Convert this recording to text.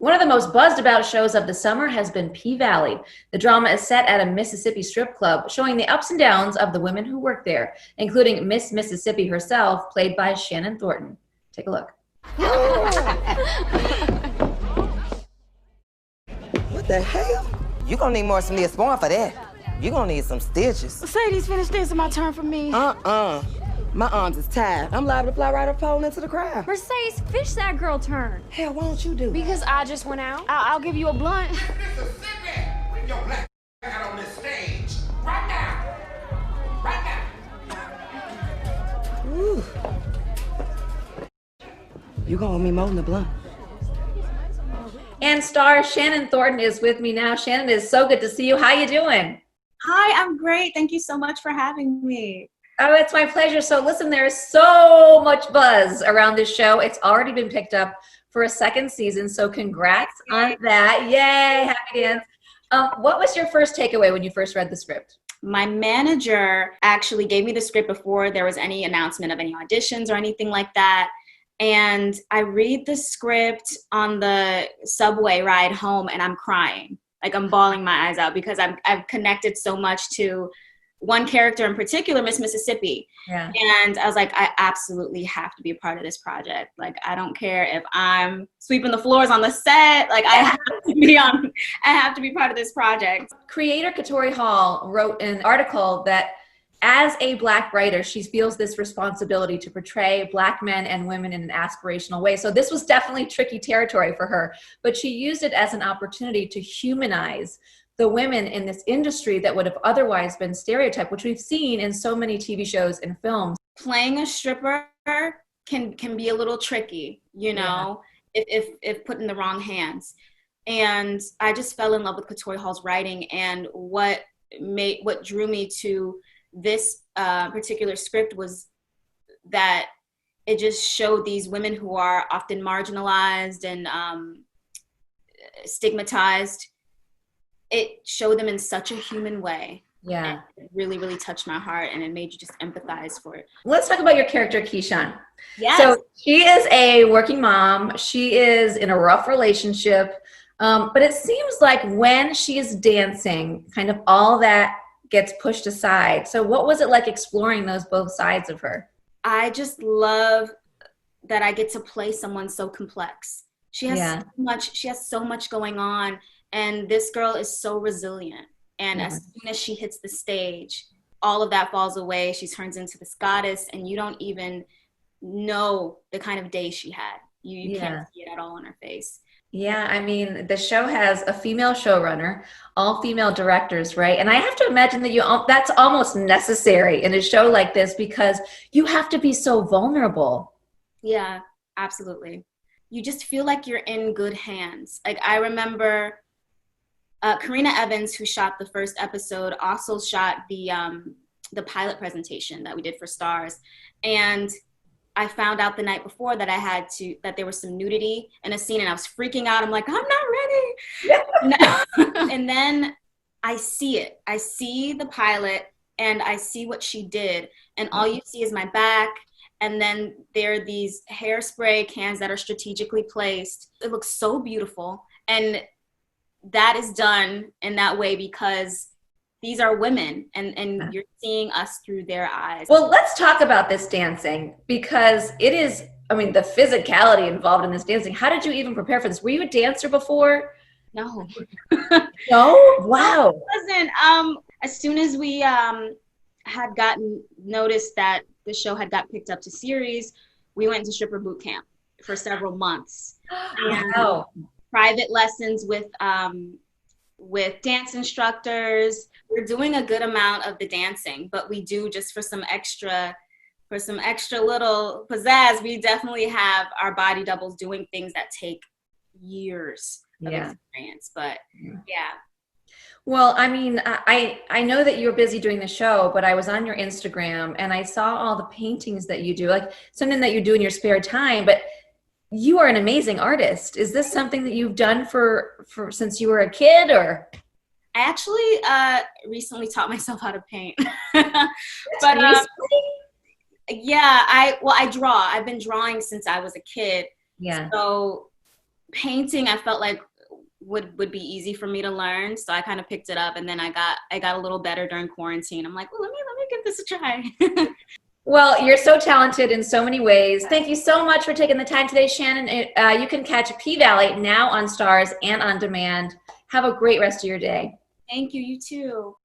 One of the most buzzed about shows of the summer has been P-Valley. The drama is set at a Mississippi strip club, showing the ups and downs of the women who work there, including Miss Mississippi herself, played by Shannon Thornton. Take a look. What the hell? You gonna need more some Neosporin for that. You gonna need some stitches. Sadie's finished dancing my turn for me. My arms is tired. I'm liable to fly right up pole into the crowd. Mercedes, fish that girl turn. Hell, why don't you do it? Because I just went out. I'll give you a blunt. Mississippi, bring your black out on this stage. Right now. Right now. Ooh. You gonna owe me more than a blunt. And star Shannon Thornton is with me now. Shannon, it's so good to see you. How you doing? Hi, I'm great. Thank you so much for having me. Oh, it's my pleasure. So listen, there's so much buzz around this show. It's already been picked up for a second season, so congrats on that. Yay, happy dance. What was your first takeaway when you first read the script? My manager actually gave me the script before there was any announcement of any auditions or anything like that. And I read the script on the subway ride home and I'm crying. Like I'm bawling my eyes out because I've connected so much to one character in particular, Miss Mississippi. Yeah. And I was like, I absolutely have to be a part of this project. Like, I don't care if I'm sweeping the floors on the set. Like, I have to be part of this project. Creator Katori Hall wrote an article that as a Black writer, she feels this responsibility to portray Black men and women in an aspirational way. So this was definitely tricky territory for her, but she used it as an opportunity to humanize the women in this industry that would have otherwise been stereotyped, which we've seen in so many TV shows and films. Playing a stripper can be a little tricky, you know, if put in the wrong hands. And I just fell in love with Katori Hall's writing, and what drew me to this particular script was that it just showed these women who are often marginalized and stigmatized. It showed them in such a human way. Yeah. It really, really touched my heart, and it made you just empathize for it. Let's talk about your character, Keyshawn. Yes. So she is a working mom. She is in a rough relationship. But it seems like when she is dancing, kind of all that gets pushed aside. So what was it like exploring those both sides of her? I just love that I get to play someone so complex. She has so much going on. And this girl is so resilient. And as soon as she hits the stage, all of that falls away. She turns into this goddess, and you don't even know the kind of day she had. You can't see it at all on her face. Yeah, I mean, the show has a female showrunner, all female directors, right? And I have to imagine that that's almost necessary in a show like this because you have to be so vulnerable. Yeah, absolutely. You just feel like you're in good hands. Like I remember Karina Evans, who shot the first episode, also shot the pilot presentation that we did for Stars. And I found out the night before that that there was some nudity in a scene, and I was freaking out. I'm like, I'm not ready. And then I see it. I see the pilot and I see what she did. And all you see is my back. And then there are these hairspray cans that are strategically placed. It looks so beautiful. And that is done in that way because these are women and you're seeing us through their eyes. Well, let's talk about this dancing because it is, I mean, the physicality involved in this dancing. How did you even prepare for this? Were you a dancer before? No. No? Wow. Listen, as soon as we had gotten notice that the show had got picked up to series, we went to stripper boot camp for several months. Wow. Private lessons with dance instructors. We're doing a good amount of the dancing, but we do just for some extra little pizzazz, we definitely have our body doubles doing things that take years of experience. But yeah. Well, I mean, I know that you're busy doing the show, but I was on your Instagram and I saw all the paintings that you do, like something that you do in your spare time, but you are an amazing artist. Is this something that you've done for since you were a kid, or? I actually recently taught myself how to paint. But yeah, I draw. I've been drawing since I was a kid. Yeah. So painting I felt like would be easy for me to learn, so I kind of picked it up, and then I got a little better during quarantine. I'm like, well, let me give this a try. Well, you're so talented in so many ways. Thank you so much for taking the time today, Shannon. You can catch P-Valley now on Stars and on demand. Have a great rest of your day. Thank you. You too.